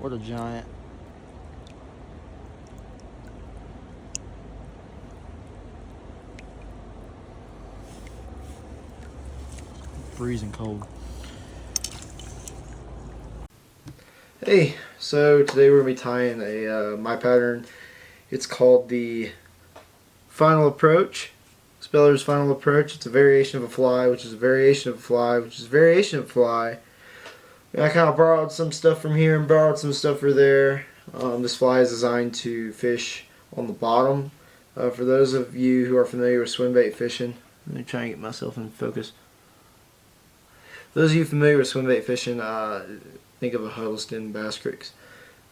What a giant. Freezing cold. Hey, so today we're going to be tying a my pattern. It's called the Final Approach. Speller's Final Approach. It's a variation of a fly, which is a variation of a fly, which is a variation of a fly. And I kind of borrowed some stuff from here and borrowed some stuff from there. This fly is designed to fish on the bottom. For those of you who are familiar with swim bait fishing, let me try and get myself in focus. Those of you familiar with swim bait fishing, think of a Huddleston, Bass Creeks,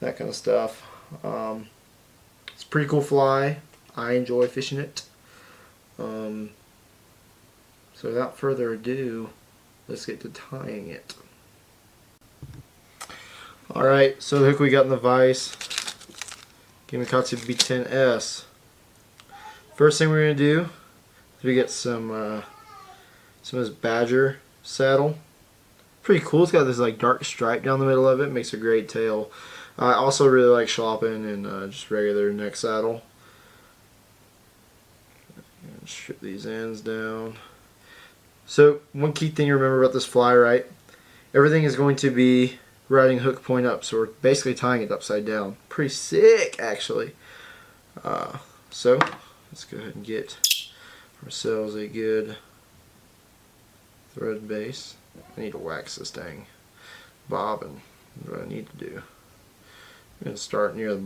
that kind of stuff. It's a pretty cool fly. I enjoy fishing it. So without further ado, let's get to tying it. Alright, so the hook we got in the vise, Gamakatsu B10S. First thing we're going to do is we get some of this Badger saddle. Pretty cool. It's got this like dark stripe down the middle of it. Makes a great tail. I also really like Schlappan and just regular neck saddle. Strip these ends down. So one key thing to remember about this fly, right? Everything is going to be riding hook point up, so we're basically tying it upside down. Pretty sick, actually. So let's go ahead and get ourselves a good thread base. I need to wax this dang bobbin. That's what I need to do. I'm going to start near the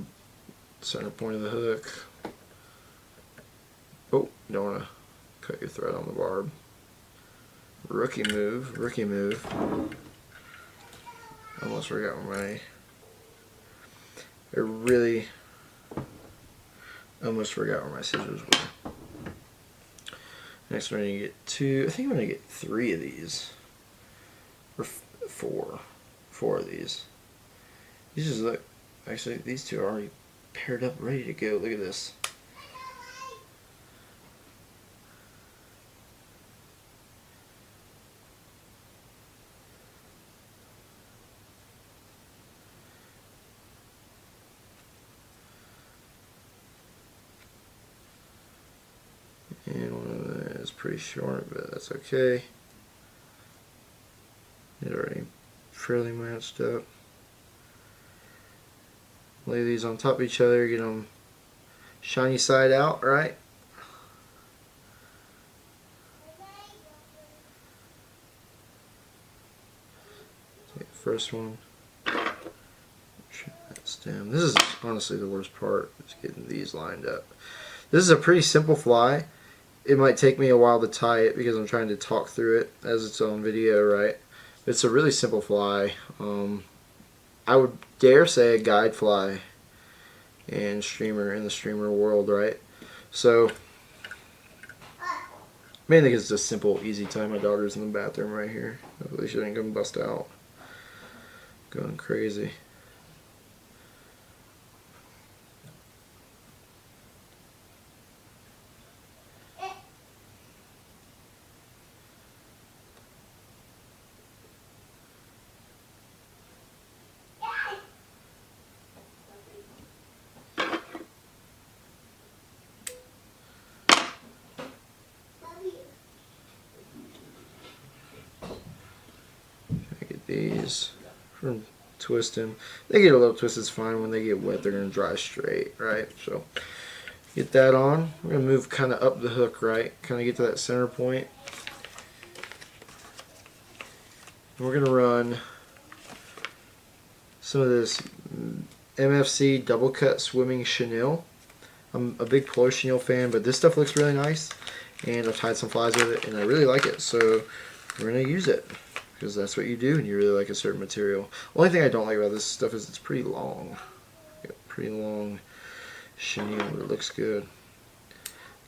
center point of the hook. Oh, you don't want to cut your thread on the barb. Rookie move, rookie move. Almost forgot where I really almost forgot where my scissors were. Next we're going to get two, I think I'm going to get 3 of these. Or 4 of these. These just look, actually these two are already paired up, ready to go. Look at this. And one of them is pretty short, but that's okay. It's already fairly matched up. Lay these on top of each other, get them shiny side out, right? Take the first one. Trim that stem. This is honestly the worst part, is getting these lined up. This is a pretty simple fly. It might take me a while to tie it because I'm trying to talk through it as it's on video, right? It's a really simple fly. I would dare say a guide fly and streamer in the streamer world, right? So mainly because it's a simple, easy tie. My daughter's in the bathroom right here. Hopefully she didn't come bust out. Going crazy. These from twisting. They get a little twisted, it's fine. When they get wet, they're going to dry straight, right? So get that on. We're going to move kind of up the hook, right? Kind of get to that center point. And we're going to run some of this MFC double cut swimming chenille. I'm a big polar chenille fan, but this stuff looks really nice. And I've tied some flies with it, and I really like it. So we're going to use it, because that's what you do when you really like a certain material. Only thing I don't like about this stuff is it's pretty long. Pretty long chenille, but it looks good.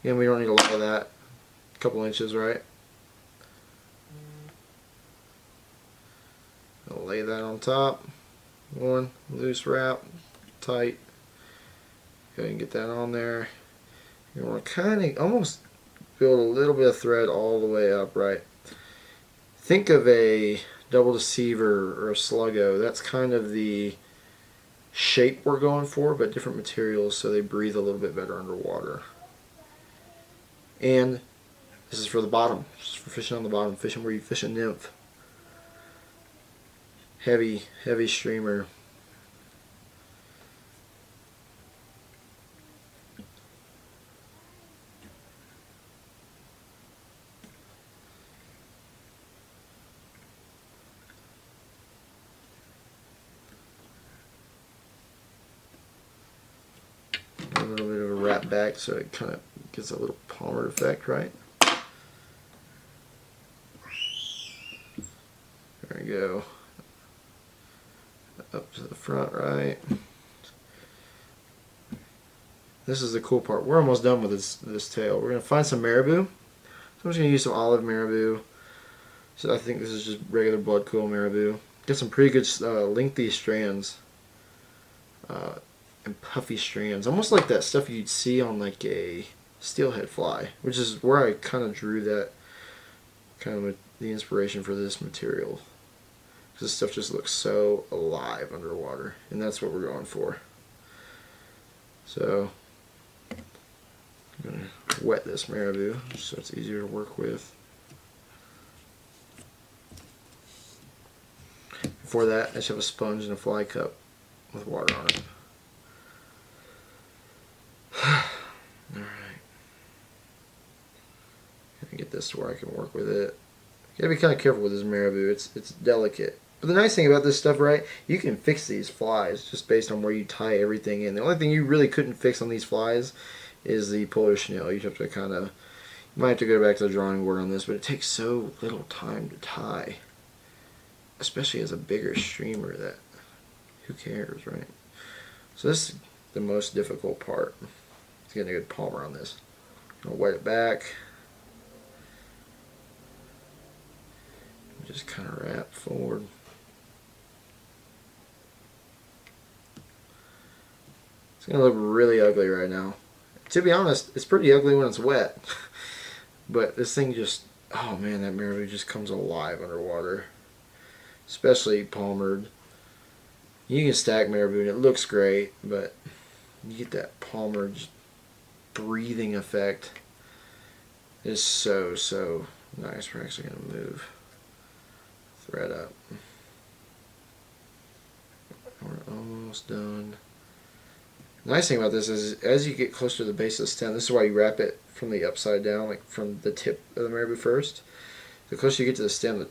Again, we don't need a lot of that. A couple inches, right? I'll lay that on top. One loose wrap, tight. Go ahead and get that on there. You want to kind of almost build a little bit of thread all the way up, right? Think of a double deceiver or a sluggo. That's kind of the shape we're going for, but different materials so they breathe a little bit better underwater. And this is for the bottom. This is for fishing on the bottom, fishing where you fish a nymph. Heavy, heavy streamer. A little bit of a wrap back so it kind of gets a little palmer effect, right? There we go. Up to the front, right? This is the cool part. We're almost done with this tail. We're going to find some marabou. So I'm just going to use some olive marabou. So I think this is just regular blood quill marabou. Get some pretty good lengthy strands. And puffy strands. Almost like that stuff you'd see on like a steelhead fly. Which is where I kind of drew that kind of the inspiration for this material. This stuff just looks so alive underwater, and that's what we're going for. So I'm going to wet this marabou so it's easier to work with. Before that, I just have a sponge and a fly cup with water on it. Alright. Get this to where I can work with it. You gotta be kind of careful with this marabou. It's delicate. But the nice thing about this stuff, right, you can fix these flies just based on where you tie everything in. The only thing you really couldn't fix on these flies is the polar chenille. You'd have to kind of, you might have to go back to the drawing board on this, but it takes so little time to tie. Especially as a bigger streamer that, who cares, right? So this is the most difficult part. It's getting a good palmer on this. I'm going to wet it back. Just kind of wrap forward. It's going to look really ugly right now. To be honest, it's pretty ugly when it's wet. But this thing just, oh man, that marabou just comes alive underwater. Especially palmered. You can stack marabou and it looks great, but you get that palmered breathing effect. It's so nice. We're actually going to move thread up. We're almost done. The nice thing about this is as you get closer to the base of the stem, this is why you wrap it from the upside down, like from the tip of the marabou first. The closer you get to the stem, the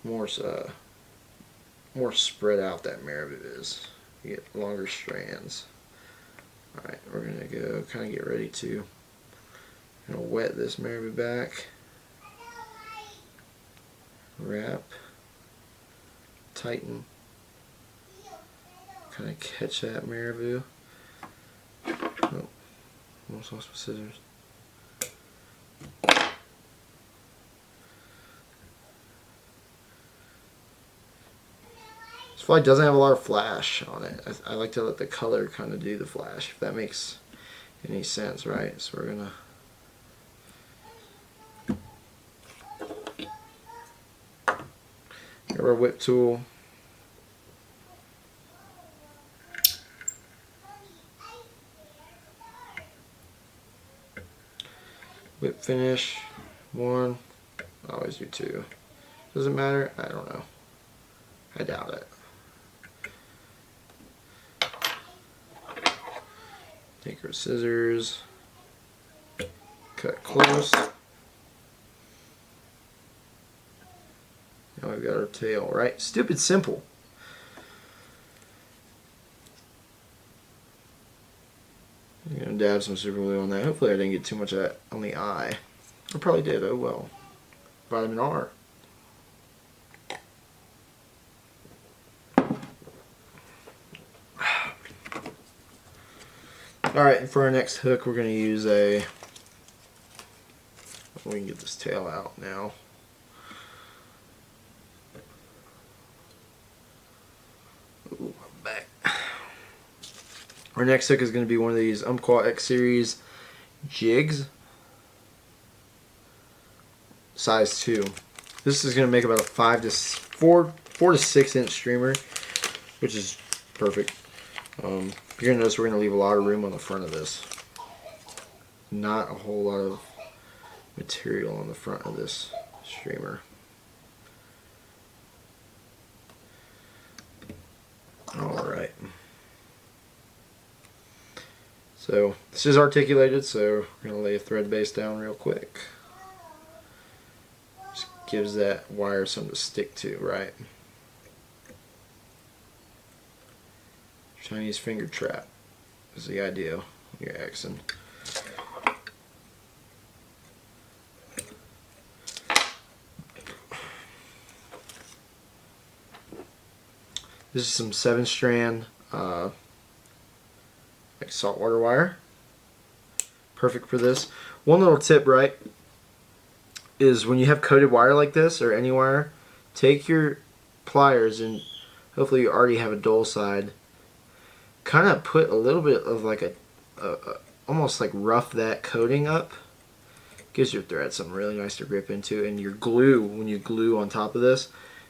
more spread out that marabou is. You get longer strands. Alright, we're going to go kind of get ready to wet this marabou back. Wrap. Tighten. Kind of catch that marabou. Oh, almost lost my scissors. This fly doesn't have a lot of flash on it. I like to let the color kind of do the flash, if that makes any sense, right? So we're gonna grab our whip tool. Whip finish, one, I always do two. Does it matter? I don't know. I doubt it. Take our scissors, cut close. Now we've got our tail, right? Stupid simple. I'm going to dab some super glue on that. Hopefully I didn't get too much of that on the eye. I probably did, oh well. Vitamin R. Alright, and for our next hook we're going to use a, we can get this tail out now. Ooh, I'm back. Our next hook is going to be one of these Umpqua X Series jigs. Size 2. This is going to make about a 4 to 6 inch streamer, which is perfect. You're gonna notice we're gonna leave a lot of room on the front of this. Not a whole lot of material on the front of this streamer. Alright. So this is articulated, so we're going to lay a thread base down real quick. Just gives that wire something to stick to, right? Chinese finger trap is the idea when you're Xing. This is some 7-strand like saltwater wire. Perfect for this. One little tip, right, is when you have coated wire like this, or any wire, take your pliers, and hopefully you already have a dull side, kind of put a little bit of like a almost like rough that coating up. Gives your thread something really nice to grip into, and your glue, when you glue on top of this,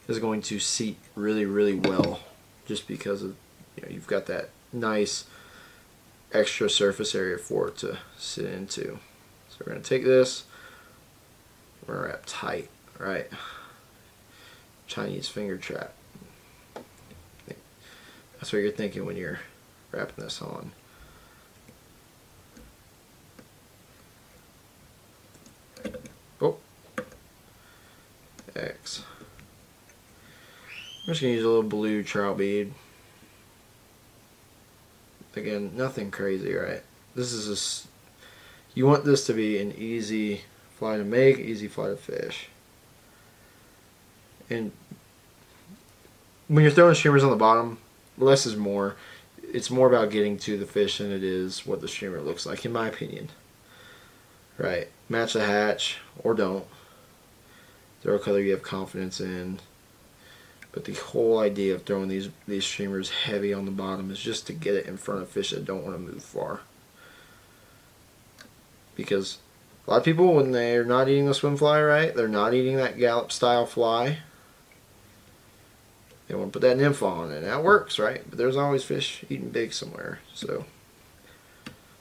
is going to seat really, really well, just because of, you know, you've got that nice extra surface area for it to sit into. So we're going to take this, we're going to wrap tight, right? Chinese finger trap. That's what you're thinking when you're wrapping this on. Oh, X. I'm just going to use a little blue trout bead. Again, nothing crazy, right? This is you want this to be an easy fly to make, easy fly to fish. And when you're throwing streamers on the bottom, less is more. It's more about getting to the fish than it is what the streamer looks like, in my opinion. Right? Match the hatch, or don't. Throw a color you have confidence in. But the whole idea of throwing these streamers heavy on the bottom is just to get it in front of fish that don't want to move far. Because a lot of people, when they're not eating the swim fly, right, they're not eating that gallop style fly, they want to put that nymph on, and that works, right? But there's always fish eating big somewhere. So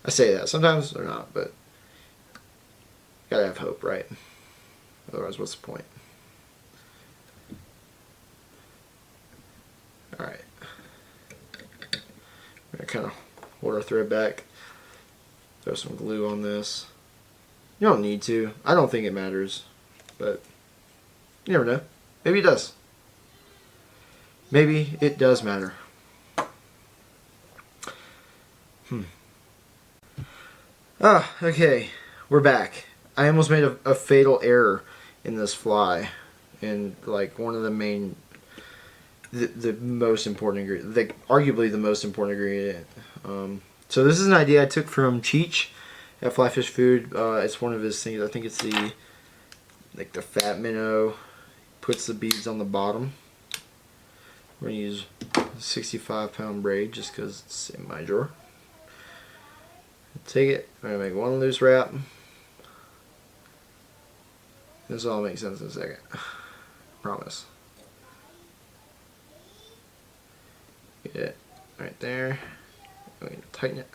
I say that. Sometimes they're not, but you gotta have hope, right? Otherwise, what's the point? Alright. We're going to kind of hold our thread back. Throw some glue on this. You don't need to. I don't think it matters. But you never know. Maybe it does. Maybe it does matter. Okay. We're back. I almost made a fatal error in this fly. And like one of the main... The most important ingredient, arguably the most important ingredient. So this is an idea I took from Cheech at Fly Fish Food. It's one of his things. I think it's the fat minnow. Puts the beads on the bottom. We're gonna use a 65-pound braid just because it's in my drawer. Take it. I'm gonna make one loose wrap. This will all make sense in a second. Promise. Get it right there. We're going to tighten it.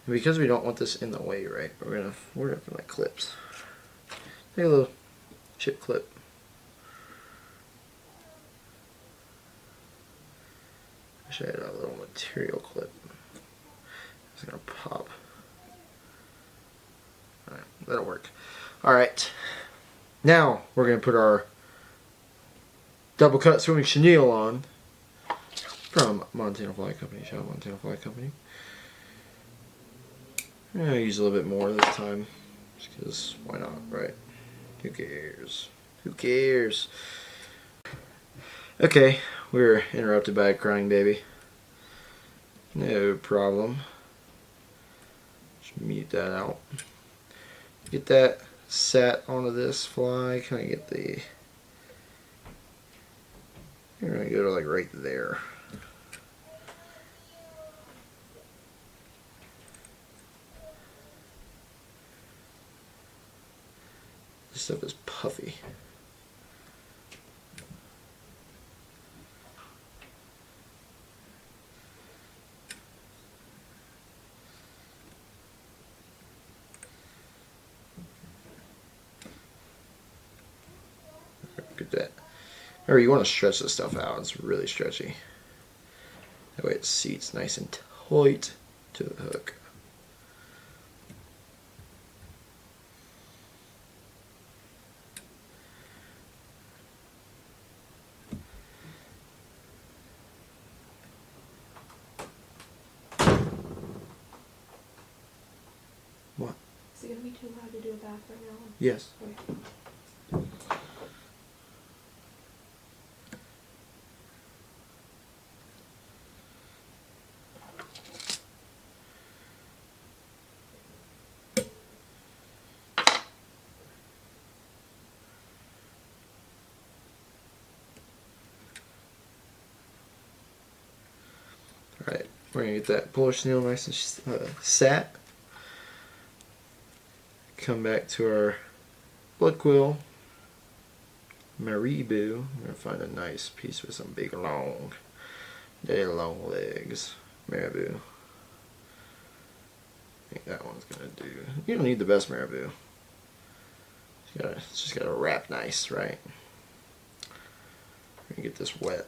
And because we don't want this in the way, right, we're gonna put my clips. Take a little chip clip. I should add a little material clip. It's gonna pop. Alright, that'll work. Alright. Now we're gonna put our double cut swimming chenille on from Montana Fly Company. Shout out Montana Fly Company. I'm going to use a little bit more this time, just because why not, right? Who cares? Who cares? Okay, we were interrupted by a crying baby. No problem. Just mute that out. Get that sat onto this fly. Can I get the... You're going to go to like right there. This stuff is puffy. that. Remember, you want to stretch this stuff out. It's really stretchy. That way it seats nice and tight to the hook. What? Is it going to be too loud to do a back right now? Yes. Okay. Alright, we're going to get that puller snail nice and sat. Come back to our blood quill. Marabou. I'm going to find a nice piece with some big long legs. Marabou. I think that one's going to do. You don't need the best marabou. It's just got to wrap nice, right? We're going to get this wet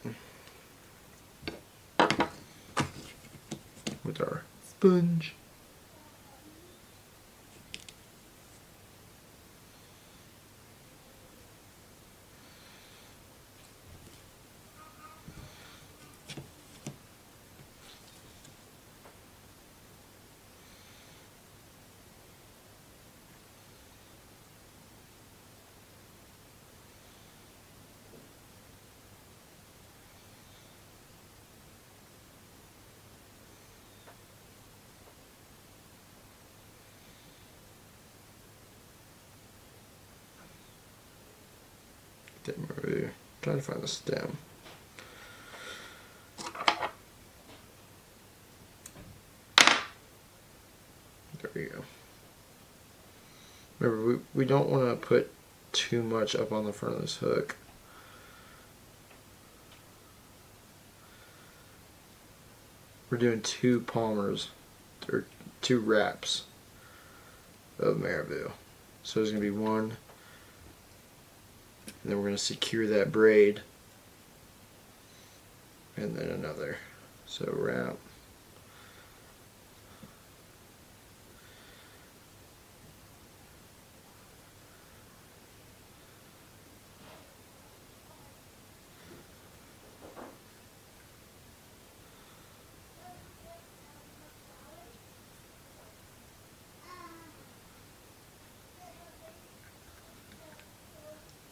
with our sponge. Trying to find the stem. There we go. Remember, we don't want to put too much up on the front of this hook. We're doing 2 palmers, or 2 wraps of marabou. So there's going to be 1, and then we're going to secure that braid, and then another. So wrap.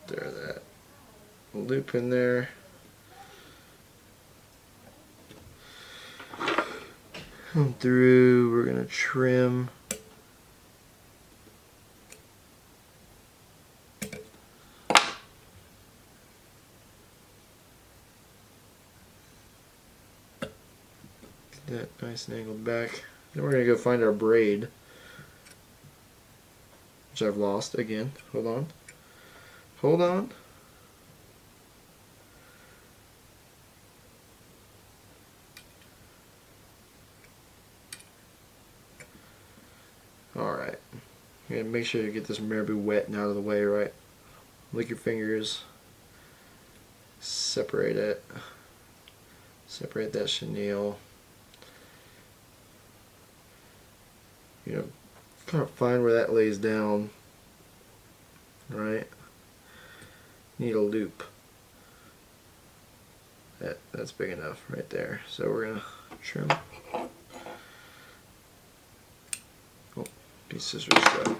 There, that loop in there. Come through, we're going to trim. Get that nice and angled back. Then we're going to go find our braid, which I've lost again. Hold on. Hold on. Alright. You're going to make sure you get this marabou wet and out of the way, right? Lick your fingers. Separate it. Separate that chenille. You know, kind of find where that lays down. Right? Need a loop. That's big enough right there. So we're gonna trim. Oh, these scissors go.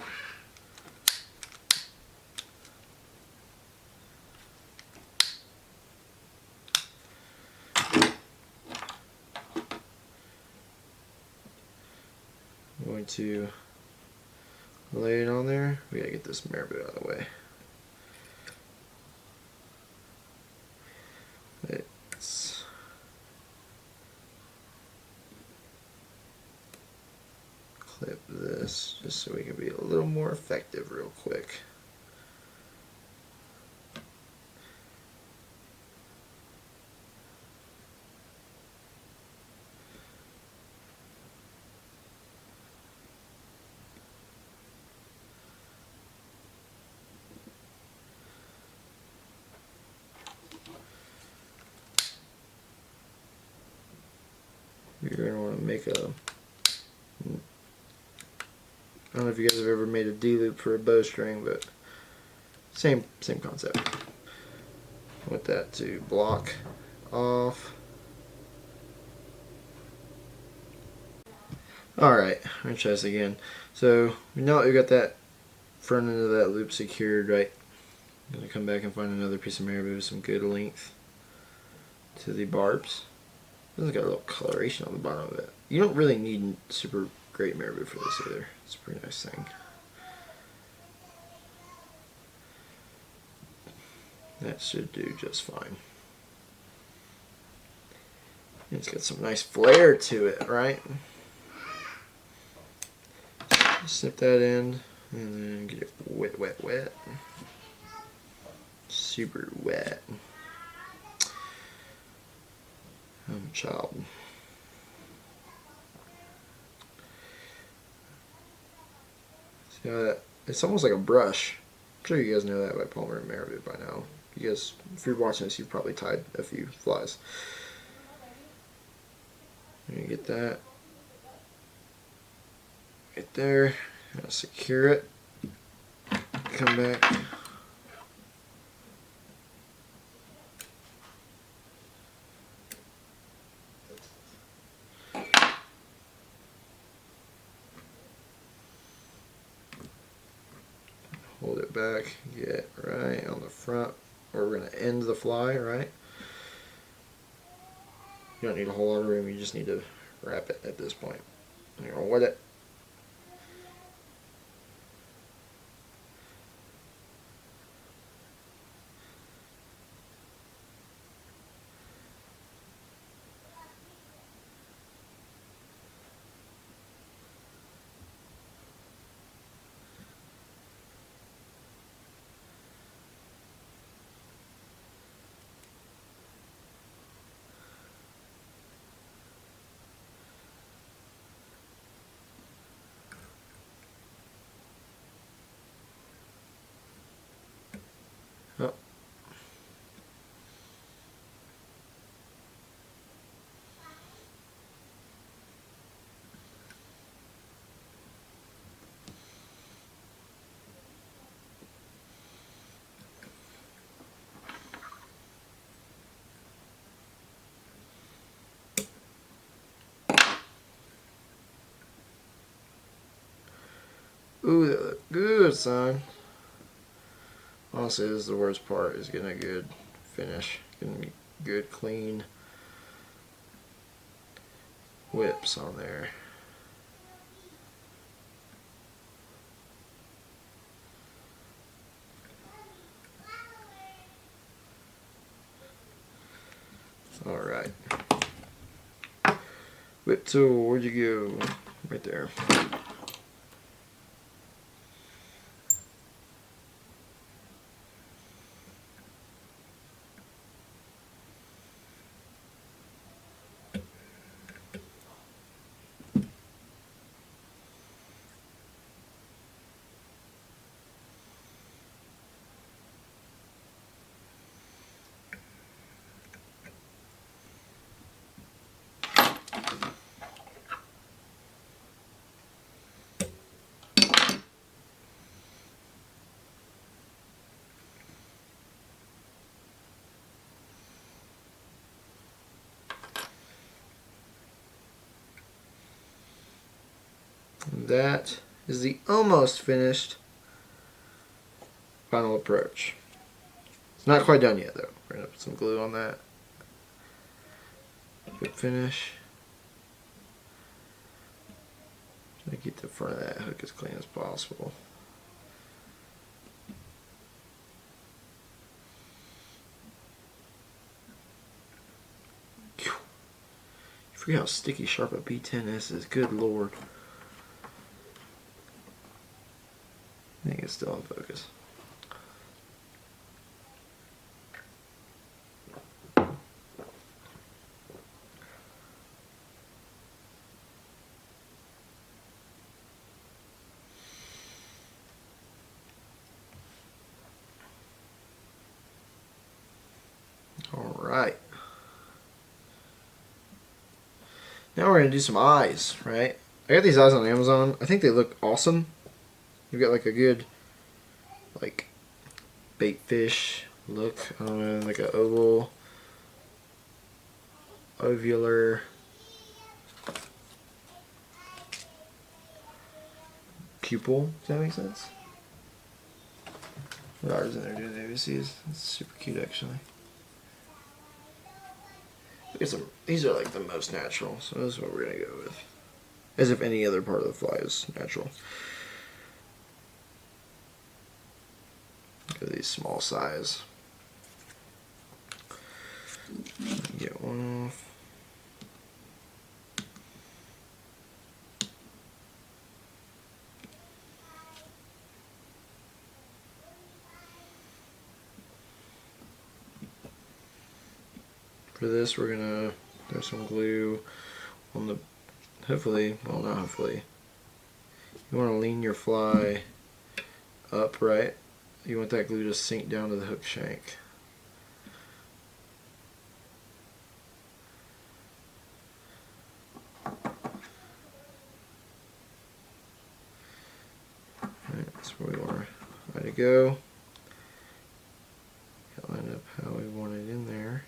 I'm going to lay it on there. We gotta get this marabou out of the way. Let's clip this just so we can be a little more effective real quick. make a. I don't know if you guys have ever made a D loop for a bowstring, but same concept. Want that to block off. Alright, I'm going to try this again. So, now that we've got that front end of that loop secured, right, I'm going to come back and find another piece of marabou with some good length to the barbs. This has got a little coloration on the bottom of it. You don't really need super great marabou for this either. It's a pretty nice thing. That should do just fine. It's got some nice flair to it, right? Snip that in and then get it wet, wet, wet. Super wet. Child. See how that? It's almost like a brush. I'm sure you guys know that by Palmer and Marabou by now. You guys, if you're watching this, you've probably tied a few flies. You get that right there. Now secure it. Come back. Hold it back. Get right on the front where we're going to end the fly, right? You don't need a whole lot of room. You just need to wrap it at this point. You're going to wet it. Oh. Ooh, that look good, son. Honestly, this is the worst part, is getting a good finish. Getting good, clean whips on there. Alright. Whip tool, where'd you go? Right there. That is the almost finished final approach. It's not quite done yet though. We're going to put some glue on that. Good finish. Try to keep the front of that hook as clean as possible. You forget how sticky sharp a B10S is. Good lord. I think it's still in focus. All right. Now we're gonna do some eyes, right? I got these eyes on Amazon. I think they look awesome. You've got like a good, like, bait fish look. I don't know, like an ovular pupil. Does that make sense? The daughter's in there doing the ABCs. It's super cute, actually. Look at some. These are like the most natural, so this is what we're gonna go with. As if any other part of the fly is natural. Look at these small size. Get one off. For this, we're gonna throw some glue on the, hopefully, well, not hopefully. You want to lean your fly up, right? You want that glue to sink down to the hook shank. Alright, that's where we want to go. Line up how we want it in there.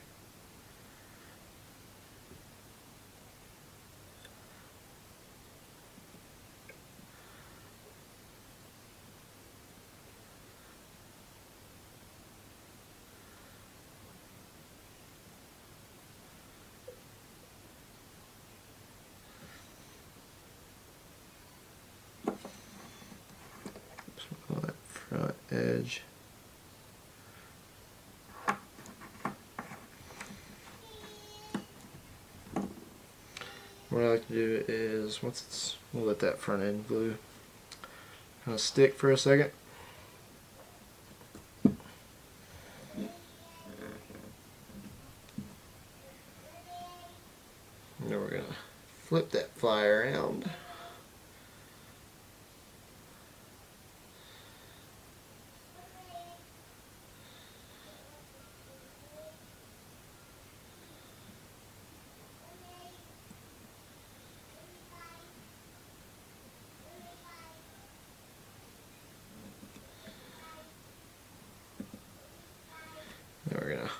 On that front edge. What I like to do is, we'll let that front end glue kind of stick for a second. And then we're going to flip that fly around. Now we're gonna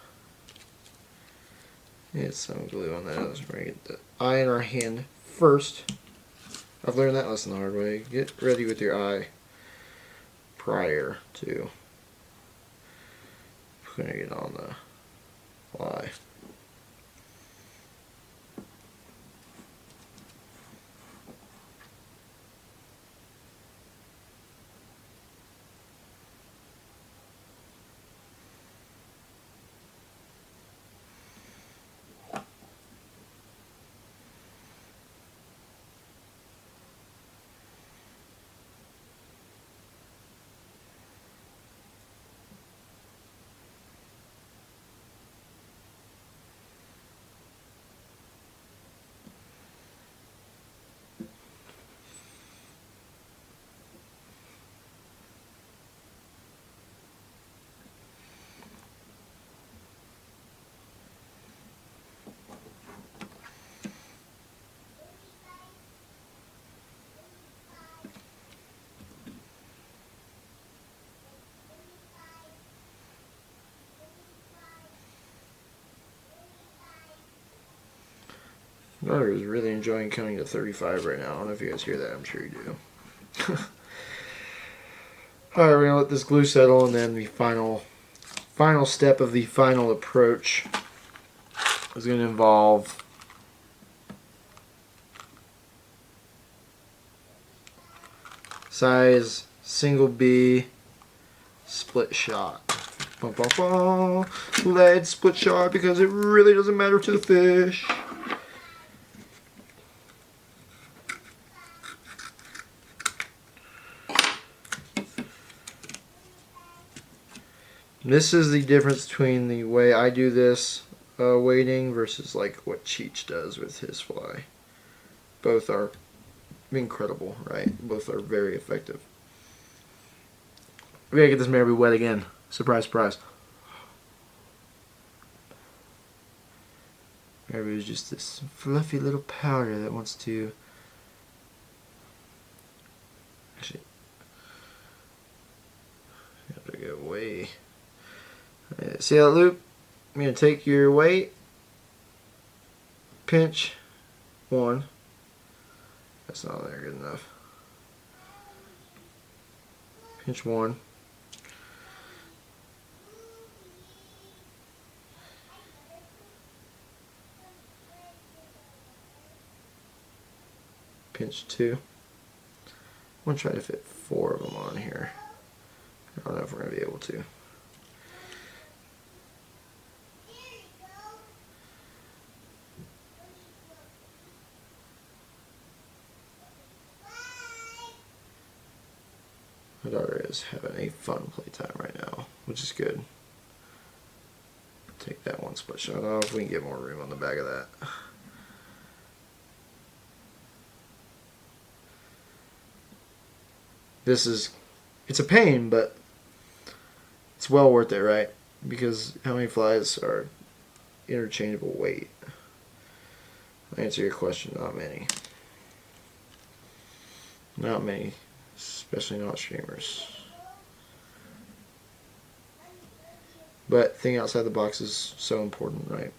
get some glue on that. Let's bring it the eye in our hand first. I've learned that lesson the hard way. Get ready with your eye prior to putting it on the fly. My daughter is really enjoying counting to 35 right now. I don't know if you guys hear that. I'm sure you do. Alright, we're going to let this glue settle, and then the final step of the final approach is going to involve size single B split shot. Bum, bum, bum. Lead split shot because it really doesn't matter to the fish. This is the difference between the way I do this weighting versus like what Cheech does with his fly. Both are incredible, right? Both are very effective. We gotta get this Marabou wet again. Surprise, surprise. Everybody's just this fluffy little powder that wants to. Actually, I have to go way. Right, see that loop? I'm going to take your weight, pinch 1. That's not there good enough. Pinch 1. Pinch 2. I'm going to try to fit 4 of them on here. I don't know if we're going to be able to. My daughter is having a fun playtime right now, which is good. Take that one split shot off. We can get more room on the back of that. It's a pain, but it's well worth it, right? Because how many flies are interchangeable weight? I'll answer your question, not many. Not many, especially not streamers. But thinking outside the box is so important, right?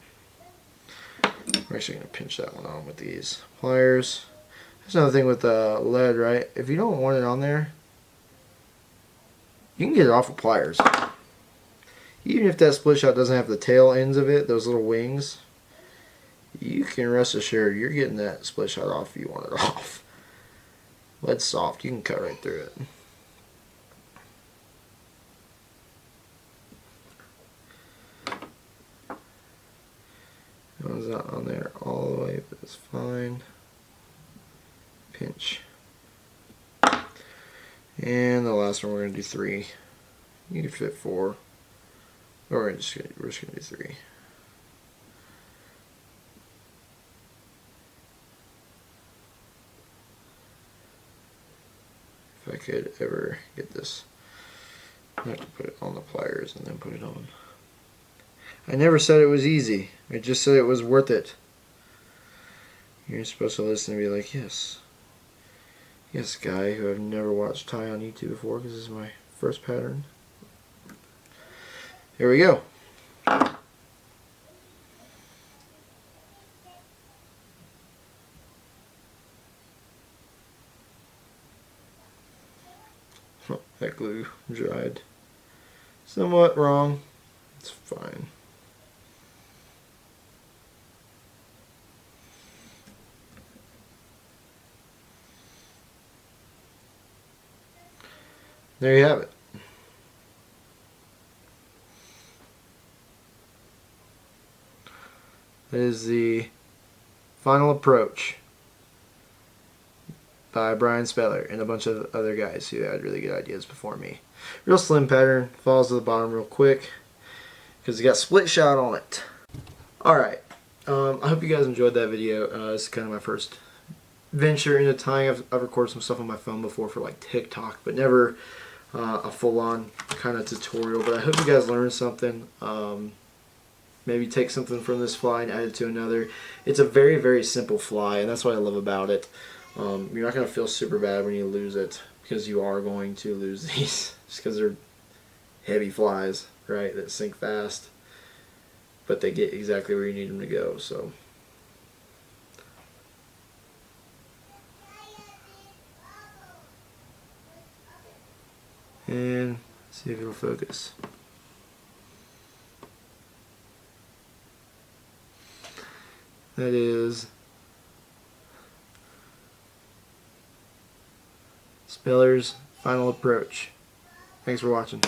I'm actually going to pinch that one on with these pliers. That's another thing with lead, right? If you don't want it on there, you can get it off with pliers. Even if that split shot doesn't have the tail ends of it, those little wings, you can rest assured you're getting that split shot off if you want it off. Lead's soft, you can cut right through it. That one's not on there all the way, but it's fine. Pinch. And the last one we're going to do 3. You can fit 4. Or we're just going to do 3. If I could ever get this, I have to put it on the pliers and then put it on. I never said it was easy. I just said it was worth it. You're supposed to listen and be like, yes. Yes, guy who I've never watched tie on YouTube before because this is my first pattern. Here we go. Oh, that glue dried. Somewhat wrong. It's fine. There you have it. That is the final approach by Brian Speller and a bunch of other guys who had really good ideas before me. Real slim pattern, falls to the bottom real quick because it got split shot on it. Alright, I hope you guys enjoyed that video. This is kind of my first venture into tying. I've recorded some stuff on my phone before for like TikTok, but never a full-on kind of tutorial. But I hope you guys learned something. Maybe take something from this fly and add it to another. It's a very, very simple fly, and that's what I love about it. You're not going to feel super bad when you lose it, because you are going to lose these just because they're heavy flies, right, that sink fast, but they get exactly where you need them to go. So and see if it'll focus. That is Speller's final approach. Thanks for watching.